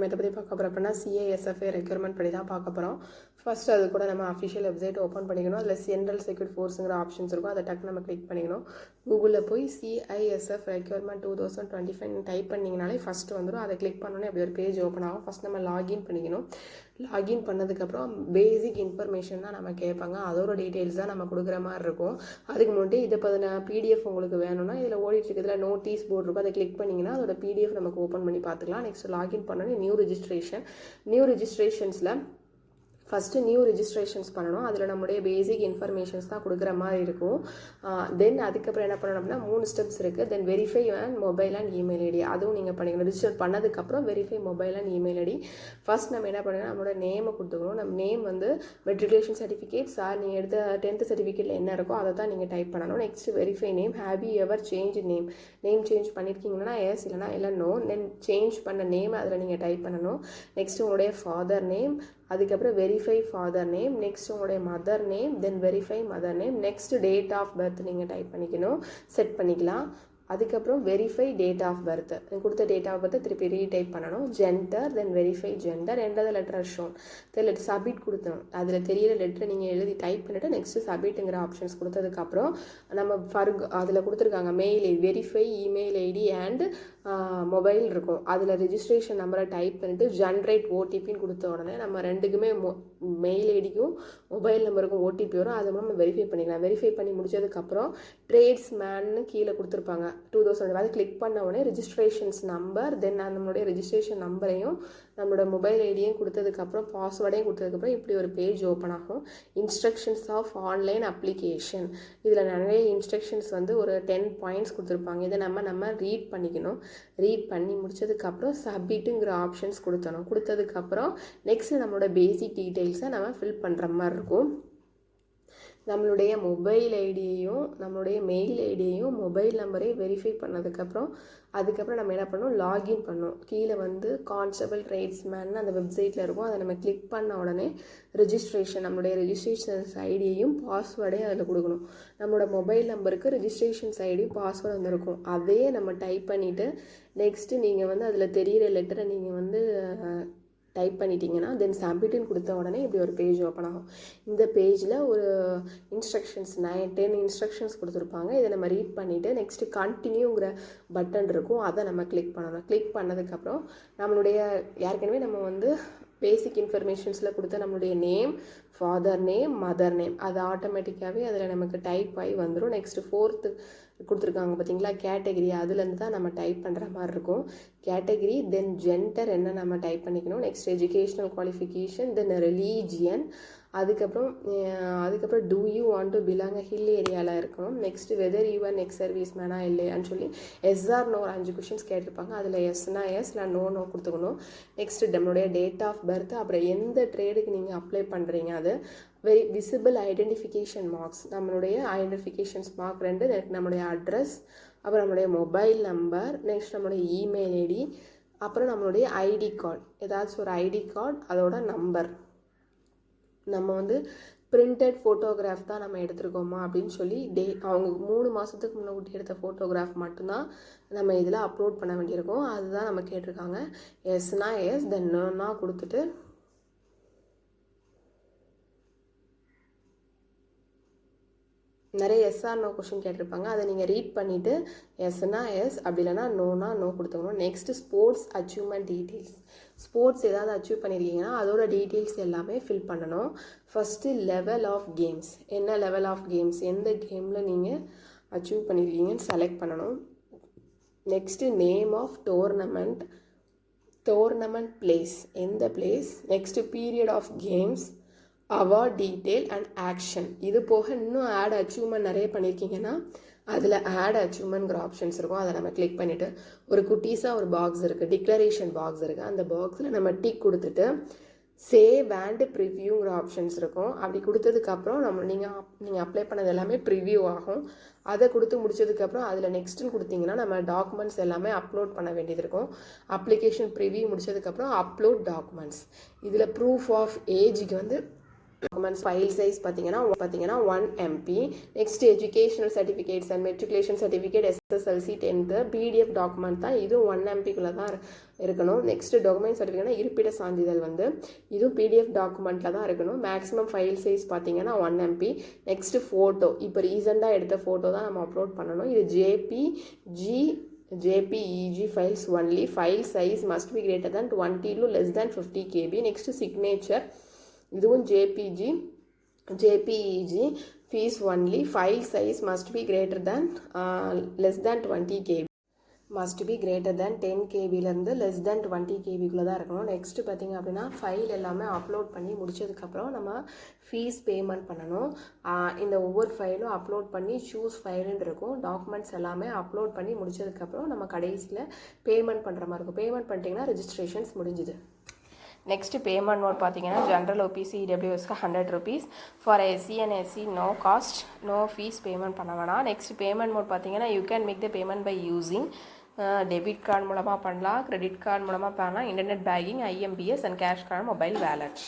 நம்ம எதை பற்றி பார்க்க போகிறோம் அப்படின்னா சிஐஎஸ்எஃப்ஏ ரெக்யூர்மெண்ட் படி தான் பார்க்க போகிறோம். ஃபர்ஸ்ட் அது கூட நம்ம அஃபிஷியல் வெப்சைட் ஓப்பன் பண்ணிக்கணும். அதில் சென்ட்ரல் செக்யூரிட்டி ஃபோர்ஸுங்கிற ஆப்ஷன்ஸ் இருக்கும். அதை டக்கு நம்ம கிளிக் பண்ணிக்கணும். கூகுளில் போய் சிஐஎஸ்எஃப் ரெக்யூர்மெண்ட் 2025 டைப் பண்ணிங்கனாலே ஃபஸ்ட்டு வந்துடும். அதை கிளிக் பண்ணோன்னே அப்படி ஒரு பேஜ் ஓப்பன் ஆகும். ஃபஸ்ட் நம்ம லாகின் பண்ணிக்கணும். லாகின் பண்ணதுக்கப்புறம் பேசிக் இன்ஃபர்மேஷன் தான் நம்ம கேட்பாங்க. அதோட டீட்டெயில்ஸ் தான் நம்ம கொடுக்குற மாதிரி இருக்கும். அதுக்கு முன்னாடி இதை பற்றின பிடிஎஃப் உங்களுக்கு வேணும்னா இதில் ஓடிட்டு இருக்கிறதுல நோட்டீஸ் போர்டு இருக்கும். அதை கிளிக் பண்ணிங்கன்னா அதோட பிடிஎஃப் நமக்கு ஓப்பன் பண்ணி பார்த்துக்கலாம். நெக்ஸ்ட் லாகின் பண்ணோன்னே நியூ ரிஜிஸ்ட்ரேஷன்ஸில் ஃபஸ்ட்டு நியூ ரிஜிஸ்ட்ரேஷன்ஸ் பண்ணணும். அதில் நம்முடைய பேசிக் இன்ஃபர்மேஷன்ஸ் தான் கொடுக்குற மாதிரி இருக்கும். தென் அதுக்கப்புறம் என்ன பண்ணணும் அப்படின்னா 3 ஸ்டெப்ஸ் இருக்குது. Then verify and mobile and email ID அதுவும் நீங்கள் பண்ணிக்கணும். ரிஜிஸ்டர் பண்ணதுக்கப்புறம் verify mobile and email ID. First நம்ம என்ன பண்ணணும், நம்மளோட நேமை கொடுத்துக்கணும். நம்ம நேம் வந்து மெட்ரிகுலேஷன் சர்டிஃபிகேட் சார் நீங்கள் எடுத்த 10th சர்டிஃபிகேட்டில் என்ன இருக்கோ அதை தான் நீங்கள் டைப் பண்ணணும். Next verify name. Have you ever change name change பண்ணியிருக்கீங்கன்னா எஸ், இல்லைனா இல்லை நோ. தென் சேஞ்ச் பண்ண நேம் அதில் நீங்கள் டைப் பண்ணணும். நெக்ஸ்ட் உங்களுடைய ஃபாதர் நேம், அதுக்கப்புறம் வெரிஃபை ஃபாதர் நேம், நெக்ஸ்ட் உங்களுடைய mother name, then verify mother name, next date of birth நீங்கள் டைப் பண்ணிக்கணும், செட் பண்ணிக்கலாம். அதுக்கப்புறம் வெரிஃபை டேட் ஆஃப் பர்த், கொடுத்த டேட் ஆஃப் பர்த்தை திருப்பி ரீடைப் பண்ணணும். ஜெண்டர், தென் வெரிஃபை ஜெண்டர், ரெண்டாவது லெட்டர் ஷோன். தென் சப்மிட் கொடுத்தணும். அதில் தெரியிற லெட்டரை நீங்கள் எழுதி டைப் பண்ணிவிட்டு நெக்ஸ்ட்டு சப்மிட்டுங்கிற ஆப்ஷன்ஸ் கொடுத்ததுக்கப்புறம் நம்ம அதில் கொடுத்துருக்காங்க mail ID, verify email ID and mobile இருக்கும். அதில் ரிஜிஸ்ட்ரேஷன் நம்பரை டைப் பண்ணிவிட்டு ஜென்ரேட் ஓடிபின்னு கொடுத்த உடனே நம்ம ரெண்டுக்குமே மெயில் ஐடிக்கும் மொபைல் நம்பருக்கும் ஓடிபி வரும். அது மூலம் நம்ம வெரிஃபை பண்ணிக்கலாம். வெரிஃபை பண்ணி முடிச்சதுக்கப்புறம் ட்ரேட்ஸ் மேன்னு கீழே கொடுத்துருப்பாங்க 2000. அதை கிளிக் பண்ண உடனே ரிஜிஸ்ட்ரேஷன்ஸ் நம்பர், தென் நம்மளுடைய ரிஜிஸ்ட்ரேஷன் நம்பரையும் நம்மளோட மொபைல் ஐடியும் கொடுத்ததுக்கப்புறம் பாஸ்வேர்டையும் கொடுத்ததுக்கப்புறம் இப்படி ஒரு பேஜ் ஓப்பன் ஆகும். Instructions of online application. இதில் நிறைய இன்ஸ்ட்ரக்ஷன்ஸ் வந்து ஒரு 10 பாயிண்ட்ஸ் கொடுத்துருப்பாங்க. இதை நம்ம ரீட் பண்ணிக்கணும். ரீட் பண்ணி முடிச்சதுக்கப்புறம் சப்மிட்டுங்கிற ஆப்ஷன்ஸ் கொடுத்ததுக்கப்புறம் நெக்ஸ்ட் நம்மளோட பேசிக் டீட்டெயில்ஸை நம்ம ஃபில் பண்ணுற மாதிரி இருக்கும். நம்மளுடைய மொபைல் ஐடியையும் நம்மளுடைய மெயில் ஐடியையும் மொபைல் நம்பரையும் வெரிஃபை பண்ணதுக்கப்புறம் அதுக்கப்புறம் நம்ம என்ன பண்ணணும், லாகின் பண்ணணும். கீழே வந்து கான்ஸ்டபிள் ட்ரேட்ஸ்மேன் அந்த வெப்சைட்டில் இருக்கும். அதை நம்ம கிளிக் பண்ண உடனே நம்மளுடைய ரிஜிஸ்ட்ரேஷன்ஸ் ஐடியையும் பாஸ்வேர்டையும் அதில் கொடுக்கணும். நம்மளோட மொபைல் நம்பருக்கு ரிஜிஸ்ட்ரேஷன்ஸ் ஐடி பாஸ்வேர்டு வந்துருக்கும். அதையே நம்ம டைப் பண்ணிவிட்டு நெக்ஸ்ட்டு நீங்கள் வந்து அதில் தெரிகிற லெட்டரை நீங்கள் வந்து டைப் பண்ணிட்டீங்கன்னா தென் சப்மிட்டுன்னு கொடுத்த உடனே இப்படி ஒரு பேஜ் ஓப்பன் ஆகும். இந்த பேஜில் ஒரு இன்ஸ்ட்ரக்ஷன்ஸ் 10 இன்ஸ்ட்ரக்ஷன்ஸ் கொடுத்துருப்பாங்க. இதை நம்ம ரீட் பண்ணிவிட்டு நெக்ஸ்ட்டு கண்டினியூங்கிற பட்டன் இருக்கும். அதை நம்ம கிளிக் பண்ணணும். கிளிக் பண்ணதுக்கப்புறம் நம்மளுடைய ஏற்கனவே நம்ம வந்து பேசிக் இன்ஃபர்மேஷன்ஸில் கொடுத்த நம்மளுடைய name, father name, mother name அது ஆட்டோமேட்டிக்காகவே அதில் நமக்கு டைப் ஆகி வந்துடும். நெக்ஸ்ட்டு 4th கொடுத்துருக்காங்க பார்த்தீங்களா கேட்டகிரி, அதுலேருந்து தான் நம்ம டைப் பண்ணுற மாதிரி இருக்கும். கேட்டகிரி, தென் ஜெண்டர் என்ன நம்ம டைப் பண்ணிக்கணும். Next educational qualification, then religion, அதுக்கப்புறம் do you want to belong hill ஏரியாவில் இருக்கணும். Next whether you are next service மேனா இல்லையான்னு சொல்லி எஸ்ஆர் நோ 5 கொஷின்ஸ் கேட்டிருப்பாங்க. அதில் எஸ்னா எஸ், இல்லை நோ கொடுத்துக்கணும். நெக்ஸ்ட்டு நம்மளுடைய டேட் ஆஃப் பர்த், அப்புறம் எந்த ட்ரேடுக்கு நீங்கள் அப்ளை பண்ணுறீங்க அது, விசிபிள் ஐடென்டிஃபிகேஷன் மார்க்ஸ், நம்மளுடைய ஐடென்டிஃபிகேஷன்ஸ் மார்க் 2, நம்மளுடைய அட்ரஸ், அப்புறம் நம்மளுடைய மொபைல் நம்பர், நெக்ஸ்ட் நம்மளுடைய இமெயில் ஐடி, அப்புறம் நம்மளுடைய ஐடி கார்டு, ஏதாச்சும் ஒரு ஐடி கார்டு அதோட நம்பர். நம்ம வந்து பிரிண்டட் ஃபோட்டோகிராஃப் தான் நம்ம எடுத்துருக்கோமா அப்படின்னு சொல்லி அவங்க 3 மாதத்துக்கு முன்னாடி எடுத்த ஃபோட்டோகிராஃப் மட்டும்தான் நம்ம இதில் அப்லோட் பண்ண வேண்டியிருக்கோம். அதுதான் நம்ம கேட்டிருக்காங்க. எஸ்னா எஸ், தென் நோனா கொடுத்துட்டு நிறைய எஸ்ஆர் நோ கொஷின் கேட்டிருப்பாங்க. அதை நீங்கள் ரீட் பண்ணிவிட்டு எஸ்னா எஸ், அப்படி இல்லைனா நோனா நோ கொடுத்துக்கணும். Next sports achievement details. Sports ஏதாவது அச்சீவ் பண்ணியிருக்கீங்கன்னா அதோட டீட்டெயில்ஸ் எல்லாமே ஃபில் பண்ணணும். ஃபஸ்ட்டு லெவல் ஆஃப் கேம்ஸ், என்ன லெவல் ஆஃப் கேம்ஸ், எந்த கேமில் நீங்கள் அச்சீவ் பண்ணியிருக்கீங்கன்னு செலக்ட் பண்ணணும். Next name of tournament place, எந்த place. Next period of games, award detail and action. இது போக இன்னும் ஆட் அச்சீவ்மெண்ட் நிறைய பண்ணியிருக்கீங்கன்னா அதில் ஆட் அச்சீவ்மெண்ட்ங்கிற ஆப்ஷன்ஸ் இருக்கும். அதை நம்ம கிளிக் பண்ணிவிட்டு ஒரு குட்டீஸாக ஒரு பாக்ஸ் இருக்குது, டிக்ளரேஷன் பாக்ஸ் இருக்குது. அந்த பாக்ஸில் நம்ம டிக் கொடுத்துட்டு சேவ் அண்ட் ப்ரிவ்யூங்கிற ஆப்ஷன்ஸ் இருக்கும். அப்படி கொடுத்ததுக்கப்புறம் நீங்கள் அப்ளை பண்ணது எல்லாமே ப்ரிவ்யூ ஆகும். அதை கொடுத்து முடிச்சதுக்கப்புறம் அதில் நெக்ஸ்ட்டுன்னு கொடுத்தீங்கன்னா நம்ம டாக்குமெண்ட்ஸ் எல்லாமே அப்லோட் பண்ண வேண்டியது இருக்கும். அப்ளிகேஷன் ப்ரிவ்யூ முடிச்சதுக்கப்புறம் அப்லோட் டாக்குமெண்ட்ஸ். இதில் ப்ரூஃப் ஆஃப் ஏஜுக்கு வந்து டாக்குமெண்ட்ஸ் ஃபைல் சைஸ் பார்த்தீங்கன்னா 1 MB. Next educational certificates and matriculation certificate, SSLC 10th PDF document தான், இதுவும் 1 MBக்குள்ளே தான் இருக்கணும். நெக்ஸ்ட் டாக்குமெண்ட் சர்டிஃபிகேட்னா இருப்பிட சான்றிதழ் வந்து இதுவும் PDF டாக்குமெண்ட்டில் தான் இருக்கணும். மேக்ஸிமம் ஃபைல் சைஸ் பார்த்தீங்கன்னா 1 MB. நெக்ஸ்ட் ஃபோட்டோ, இப்போ ரீசெண்டாக எடுத்த ஃபோட்டோ தான் நம்ம அப்லோட் பண்ணணும். இது JPEG files only. File size must be greater than 20 to less than 50 KB. Next signature, இதுவும் JPEG fees only. File size must be greater than less than 20 KB. must be greater than 10 KBலேருந்து less than 20 KBக்குள்ளே தான் இருக்கணும். Next பார்த்திங்க அப்படின்னா file எல்லாமே upload பண்ணி முடிச்சதுக்கப்புறம் நம்ம fees payment பண்ணணும். இந்த ஒவ்வொரு ஃபைலும் அப்லோட் பண்ணி சூஸ் ஃபைலுன்னு இருக்கும். டாக்குமெண்ட்ஸ் எல்லாமே அப்லோட் பண்ணி முடிச்சதுக்கப்புறம் நம்ம கடைசியில் பேமெண்ட் பண்ணுற மாதிரி இருக்கும். பேமெண்ட் பண்ணிட்டீங்கன்னா ரெஜிஸ்ட்ரேஷன்ஸ் முடிஞ்சுது. நெக்ஸ்ட் பேமெண்ட் மோட் பார்த்தீங்கன்னா ஜென்ரல் OPC EWSக்கு 100 rupees. For SC and SC no cost, no fee payment பண்ண வேணாம். நெக்ஸ்ட் பேமெண்ட் மோட் பார்த்தீங்கன்னா you can make the payment by using debit card மூலமாக பண்ணலாம், கிரெடிட் கார்டு மூலமாக பண்ணலாம், internet banking, IMPS and cash card, mobile wallet.